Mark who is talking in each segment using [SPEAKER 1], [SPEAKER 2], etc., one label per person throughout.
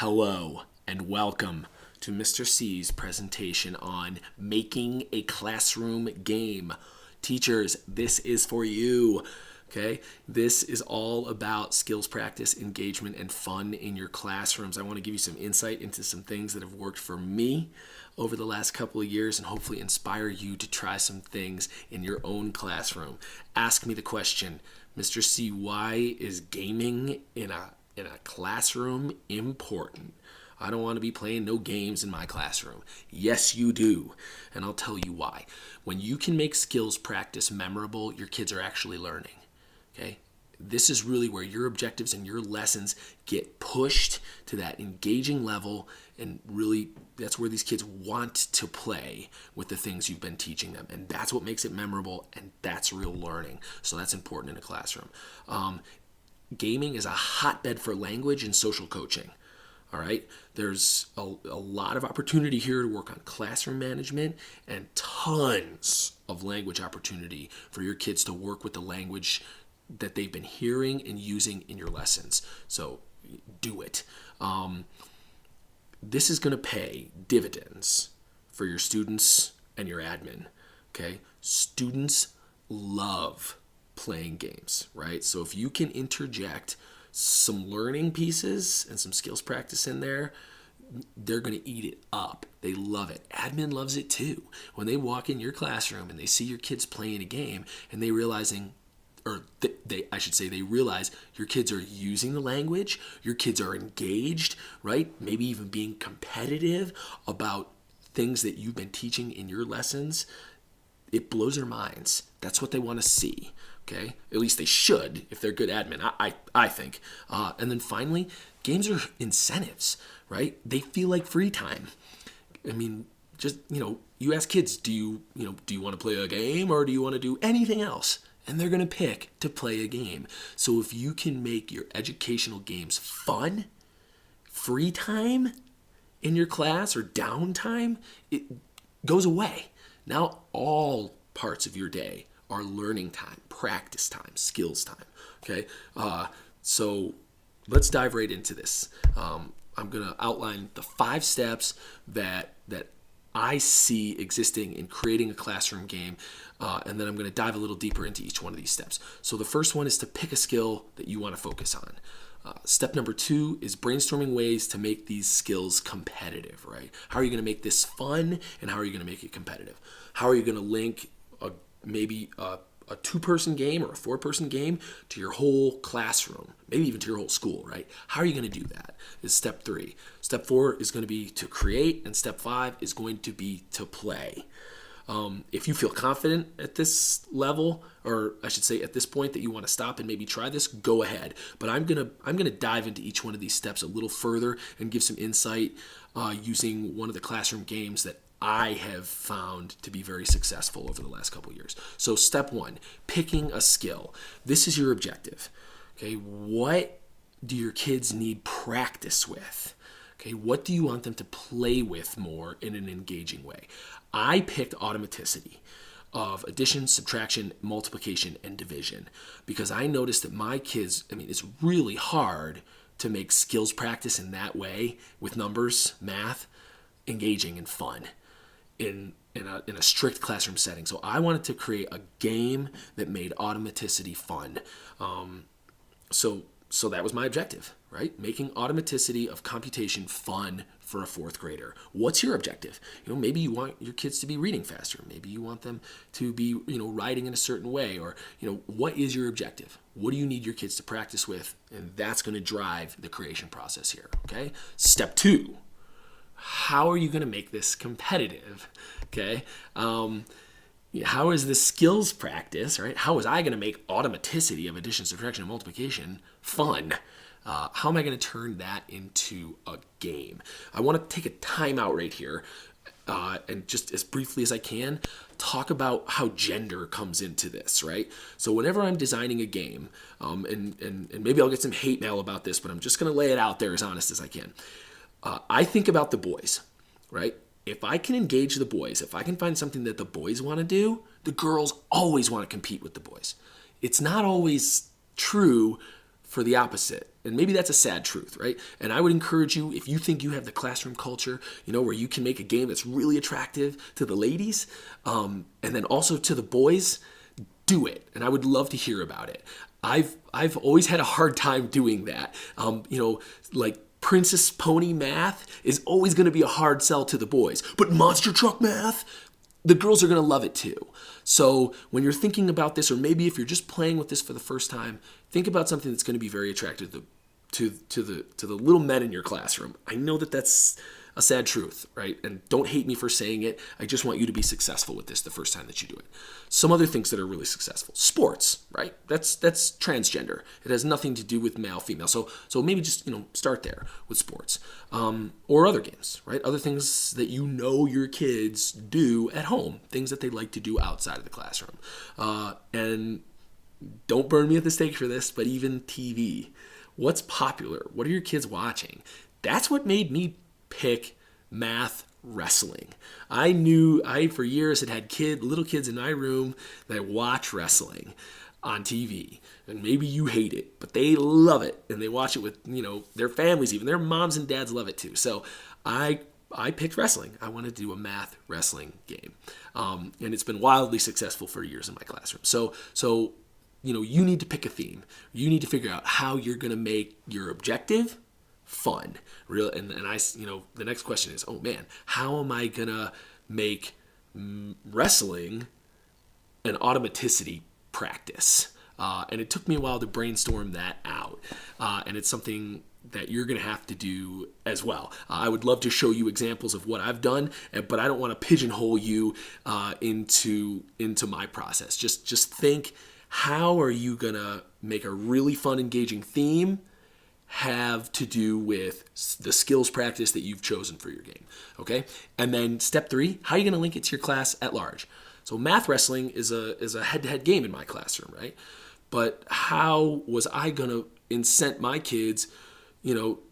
[SPEAKER 1] Hello and welcome to Mr. C's presentation on making a classroom game. Teachers, this is for you. Okay, this is all about skills practice, engagement, and fun in your classrooms. I want to give you some insight into some things that have worked for me over the last couple of years and hopefully inspire you to try some things in your own classroom. Ask me the question, Mr. C, why is gaming in a classroom important? I don't want to be playing no games in my classroom. Yes, you do. And I'll tell you why. When you can make skills practice memorable, your kids are actually learning. Okay? This is really where your objectives and your lessons get pushed to that engaging level, and really that's where these kids want to play with the things you've been teaching them. And that's what makes it memorable, and that's real learning. So that's important in a classroom. Gaming is a hotbed for language and social coaching. All right, there's a lot of opportunity here to work on classroom management and tons of language opportunity for your kids to work with the language that they've been hearing and using in your lessons. So do it. This is going to pay dividends for your students and your admin. Okay, students love playing games, right? So if you can interject some learning pieces and some skills practice in there, they're going to eat it up. They love it. Admin loves it too. When they walk in your classroom and they see your kids playing a game and they realize your kids are using the language, your kids are engaged, right? Maybe even being competitive about things that you've been teaching in your lessons. It blows their minds. That's what they want to see. Okay, at least they should if they're good admin, I think. And then finally, games are incentives, right? They feel like free time. I mean, just, you ask kids, do you want to play a game or do you want to do anything else? And they're going to pick to play a game. So if you can make your educational games fun, free time in your class or downtime, it goes away. Now all parts of your day are learning time, practice time, skills time. Okay, so let's dive right into this. I'm going to outline the 5 steps that I see existing in creating a classroom game, and then I'm going to dive a little deeper into each one of these steps. So the first one is to pick a skill that you want to focus on. Step number 2 is brainstorming ways to make these skills competitive, right? How are you going to make this fun, and how are you going to make it competitive? How are you going to link maybe a 2-person game or a 4-person game to your whole classroom, maybe even to your whole school, right? How are you going to do that is step 3. Step 4 is going to be to create, and step 5 is going to be to play. If you feel confident at this level, or I should say at this point that you want to stop and maybe try this, go ahead. But I'm gonna dive into each one of these steps a little further and give some insight using one of the classroom games that I have found to be very successful over the last couple of years. So step 1, picking a skill. This is your objective. Okay, what do your kids need practice with? Okay, what do you want them to play with more in an engaging way? I picked automaticity of addition, subtraction, multiplication, and division because I noticed that my kids, it's really hard to make skills practice in that way with numbers, math, engaging and fun in a strict classroom setting. So I wanted to create a game that made automaticity fun. So that was my objective, right? Making automaticity of computation fun for a 4th grader. What's your objective? Maybe you want your kids to be reading faster. Maybe you want them to be, writing in a certain way, or, what is your objective? What do you need your kids to practice with? And that's going to drive the creation process here, okay? Step 2, how are you going to make this competitive? Okay. How is the skills practice, right? How was I going to make automaticity of addition, subtraction, and multiplication fun? How am I going to turn that into a game? I want to take a time out right here and just as briefly as I can, talk about how gender comes into this, right? So whenever I'm designing a game, and maybe I'll get some hate mail about this, but I'm just going to lay it out there as honest as I can. I think about the boys, right? If I can engage the boys, if I can find something that the boys want to do, the girls always want to compete with the boys. It's not always true for the opposite. And maybe that's a sad truth, right? And I would encourage you, if you think you have the classroom culture, where you can make a game that's really attractive to the ladies, and then also to the boys, do it. And I would love to hear about it. I've always had a hard time doing that. Like Princess Pony math is always going to be a hard sell to the boys, but monster truck math, the girls are going to love it too. So when you're thinking about this, or maybe if you're just playing with this for the first time, think about something that's going to be very attractive to the little men in your classroom. I know that that's a sad truth, right? And don't hate me for saying it. I just want you to be successful with this the first time that you do it. Some other things that are really successful. Sports, right? That's transgender. It has nothing to do with male, female. So maybe just, start there with sports. Or other games, right? Other things that your kids do at home. Things that they like to do outside of the classroom. And don't burn me at the stake for this, but even TV. What's popular? What are your kids watching? That's what made me pick math wrestling. I for years had little kids in my room that watch wrestling on TV. And maybe you hate it, but they love it. And they watch it with, their families, even their moms and dads love it too. So I picked wrestling. I wanted to do a math wrestling game. And it's been wildly successful for years in my classroom. So you need to pick a theme. You need to figure out how you're going to make your objective fun. And the next question is, oh man, how am I going to make wrestling an automaticity practice? And it took me a while to brainstorm that out. And it's something that you're going to have to do as well. I would love to show you examples of what I've done, but I don't want to pigeonhole you into my process. Just think, how are you going to make a really fun, engaging theme have to do with the skills practice that you've chosen for your game, okay? And then step 3, how are you going to link it to your class at large? So math wrestling is a head-to-head game in my classroom, right? But how was I going to incent my kids,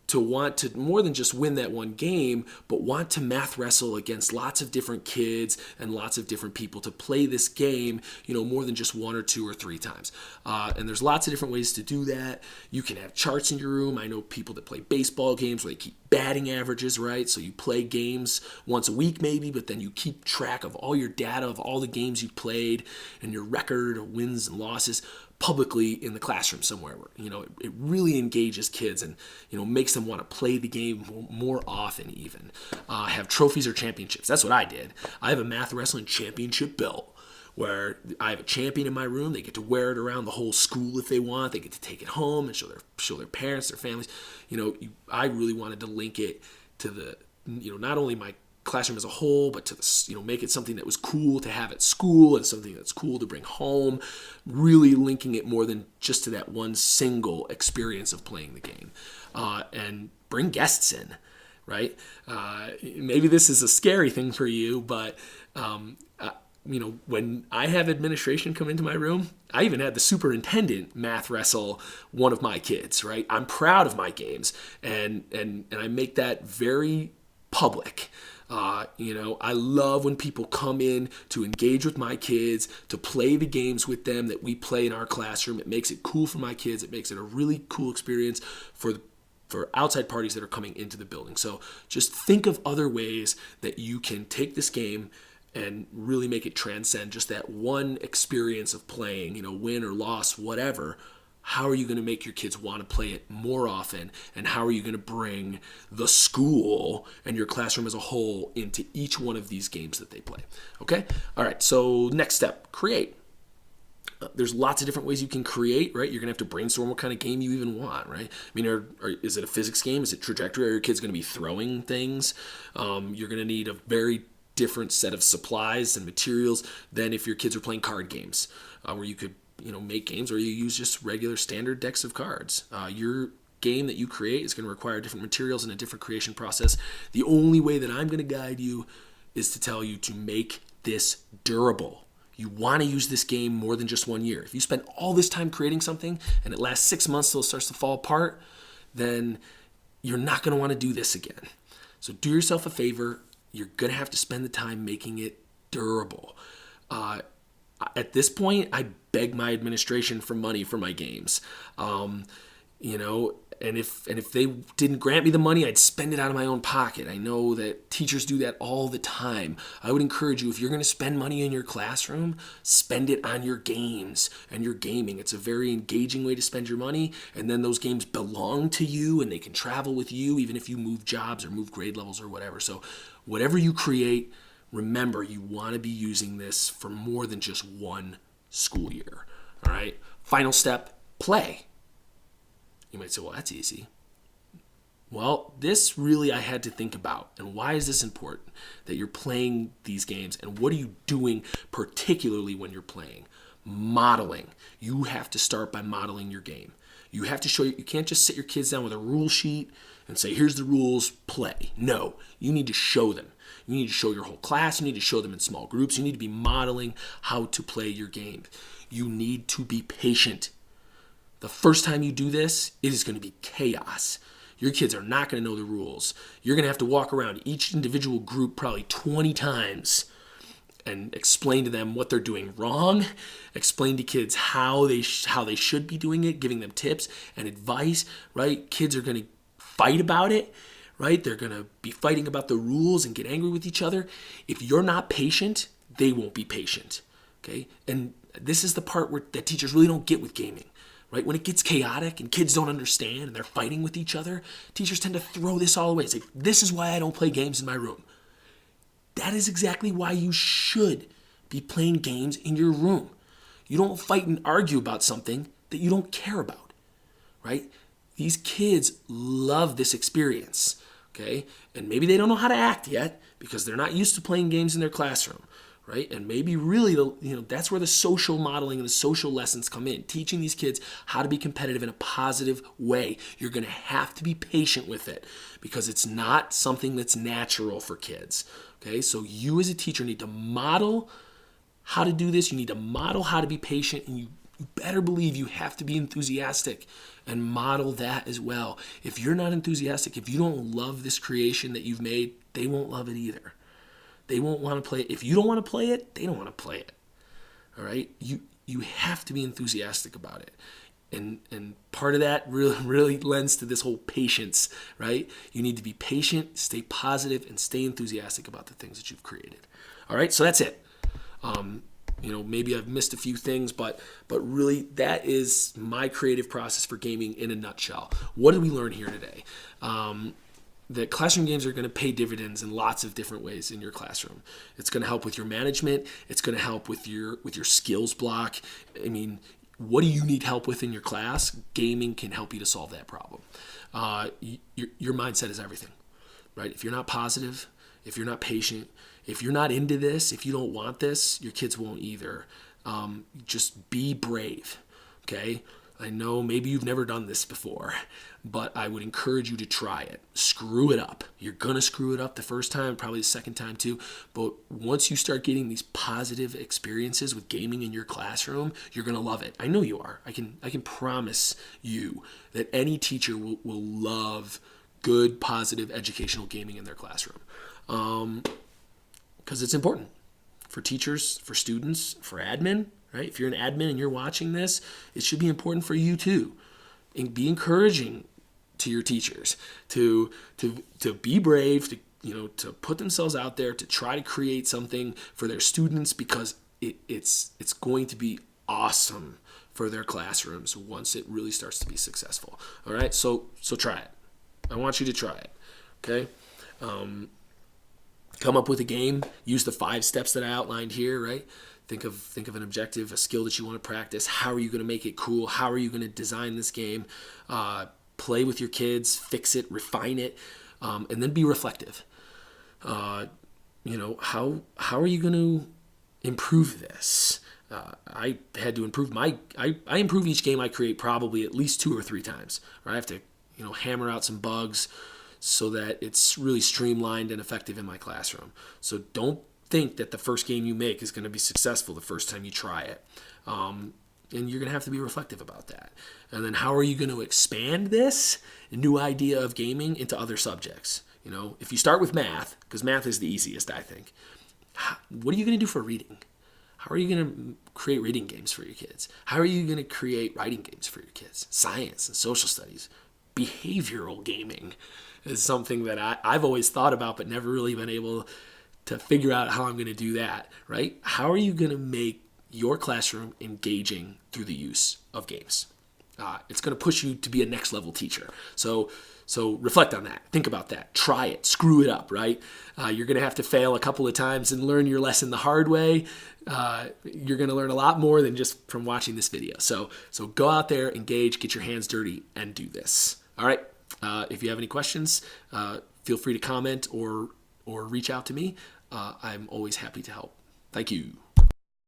[SPEAKER 1] to want to more than just win that one game, but want to math wrestle against lots of different kids and lots of different people to play this game, more than just 1 or 2 or 3 times. And there's lots of different ways to do that. You can have charts in your room. I know people that play baseball games where they keep batting averages, right? So you play games once a week maybe, but then you keep track of all your data of all the games you played and your record of wins and losses publicly in the classroom somewhere where, it really engages kids and, makes them want to play the game more often even. Have trophies or championships. That's what I did. I have a math wrestling championship belt where I have a champion in my room. They get to wear it around the whole school if they want. They get to take it home and show their parents, their families. I really wanted to link it to the, not only my classroom as a whole, but to the, make it something that was cool to have at school and something that's cool to bring home, really linking it more than just to that one single experience of playing the game. And bring guests in, right? Maybe this is a scary thing for you, but when I have administration come into my room, I even had the superintendent math wrestle one of my kids, right? I'm proud of my games, and I make that very public. I love when people come in to engage with my kids, to play the games with them that we play in our classroom. It makes it cool for my kids. It makes it a really cool experience for outside parties that are coming into the building. So just think of other ways that you can take this game and really make it transcend just that one experience of playing, win or loss, whatever. How are you going to make your kids want to play it more often? And how are you going to bring the school and your classroom as a whole into each one of these games that they play? Okay? All right, so next step, create. There's lots of different ways you can create, right? You're going to have to brainstorm what kind of game you even want, right? I mean, is it a physics game? Is it trajectory? Are your kids going to be throwing things? You're going to need a very different set of supplies and materials than if your kids are playing card games, where you could make games or you use just regular standard decks of cards. Your game that you create is going to require different materials and a different creation process. The only way that I'm going to guide you is to tell you to make this durable. You want to use this game more than just 1 year. If you spend all this time creating something and it lasts 6 months till it starts to fall apart, then you're not going to want to do this again. So do yourself a favor. You're going to have to spend the time making it durable. At this point, I beg my administration for money for my games. And if they didn't grant me the money, I'd spend it out of my own pocket. I know that teachers do that all the time. I would encourage you, if you're going to spend money in your classroom, spend it on your games and your gaming. It's a very engaging way to spend your money, and then those games belong to you and they can travel with you even if you move jobs or move grade levels or whatever. So whatever you create, remember you want to be using this for more than just one school year. All right? Final step, play. You might say, well, that's easy. Well, this really I had to think about. And why is this important that you're playing these games? And what are you doing particularly when you're playing? Modeling. You have to start by modeling your game. You have to show, you can't just sit your kids down with a rule sheet and say, here's the rules, play. No, you need to show them. You need to show your whole class. You need to show them in small groups. You need to be modeling how to play your game. You need to be patient. The first time you do this, it is going to be chaos. Your kids are not going to know the rules. You're going to have to walk around each individual group probably 20 times and explain to them what they're doing wrong, explain to kids how they should be doing it, giving them tips and advice, right? Kids are going to fight about it, right? They're going to be fighting about the rules and get angry with each other. If you're not patient, they won't be patient, okay? And this is the part that teachers really don't get with gaming. Right? When it gets chaotic and kids don't understand and they're fighting with each other, teachers tend to throw this all away and say, this is why I don't play games in my room. That is exactly why you should be playing games in your room. You don't fight and argue about something that you don't care about, right? These kids love this experience, okay? And maybe they don't know how to act yet because they're not used to playing games in their classroom. Right? And maybe really, that's where the social modeling and the social lessons come in, teaching these kids how to be competitive in a positive way. You're going to have to be patient with it because it's not something that's natural for kids. Okay? So you as a teacher need to model how to do this. You need to model how to be patient, and you better believe you have to be enthusiastic and model that as well. If you're not enthusiastic, if you don't love this creation that you've made, they won't love it either. They won't want to play it. If you don't want to play it, they don't want to play it. All right? You have to be enthusiastic about it. And part of that really lends to this whole patience, right? You need to be patient, stay positive, and stay enthusiastic about the things that you've created. All right? So that's it. Maybe I've missed a few things, but really that is my creative process for gaming in a nutshell. What did we learn here today? That classroom games are going to pay dividends in lots of different ways in your classroom. It's going to help with your management. It's going to help with your skills block. I mean, what do you need help with in your class? Gaming can help you to solve that problem. Your mindset is everything, right? If you're not positive, if you're not patient, if you're not into this, if you don't want this, your kids won't either. Just be brave, okay? I know maybe you've never done this before, but I would encourage you to try it. Screw it up. You're going to screw it up the first time, probably the second time too. But once you start getting these positive experiences with gaming in your classroom, you're going to love it. I know you are. I can promise you that any teacher will love good, positive educational gaming in their classroom. Because it's important for teachers, for students, for admin. Right? If you're an admin and you're watching this, it should be important for you too. And be encouraging to your teachers to be brave, to put themselves out there, to try to create something for their students, because it's going to be awesome for their classrooms once it really starts to be successful. All right, so try it. I want you to try it. Okay. Come up with a game. Use the 5 steps that I outlined here. Right. Think of an objective, a skill that you want to practice. How are you going to make it cool? How are you going to design this game? Play with your kids, fix it, refine it, and then be reflective. How are you going to improve this? I had to improve I improve each game I create probably at least 2 or 3 times. Right? I have to hammer out some bugs so that it's really streamlined and effective in my classroom. So don't think that the first game you make is going to be successful the first time you try it. And you're going to have to be reflective about that. And then how are you going to expand this new idea of gaming into other subjects? If you start with math, because math is the easiest, I think, what are you going to do for reading? How are you going to create reading games for your kids? How are you going to create writing games for your kids? Science and social studies. Behavioral gaming is something that I've always thought about but never really been able to figure out how I'm going to do that, right? How are you going to make your classroom engaging through the use of games? It's going to push you to be a next level teacher. So reflect on that. Think about that. Try it. Screw it up, right? You're going to have to fail a couple of times and learn your lesson the hard way. You're going to learn a lot more than just from watching this video. So go out there, engage, get your hands dirty, and do this. All right. If you have any questions, feel free to comment or reach out to me. I'm always happy to help. Thank you.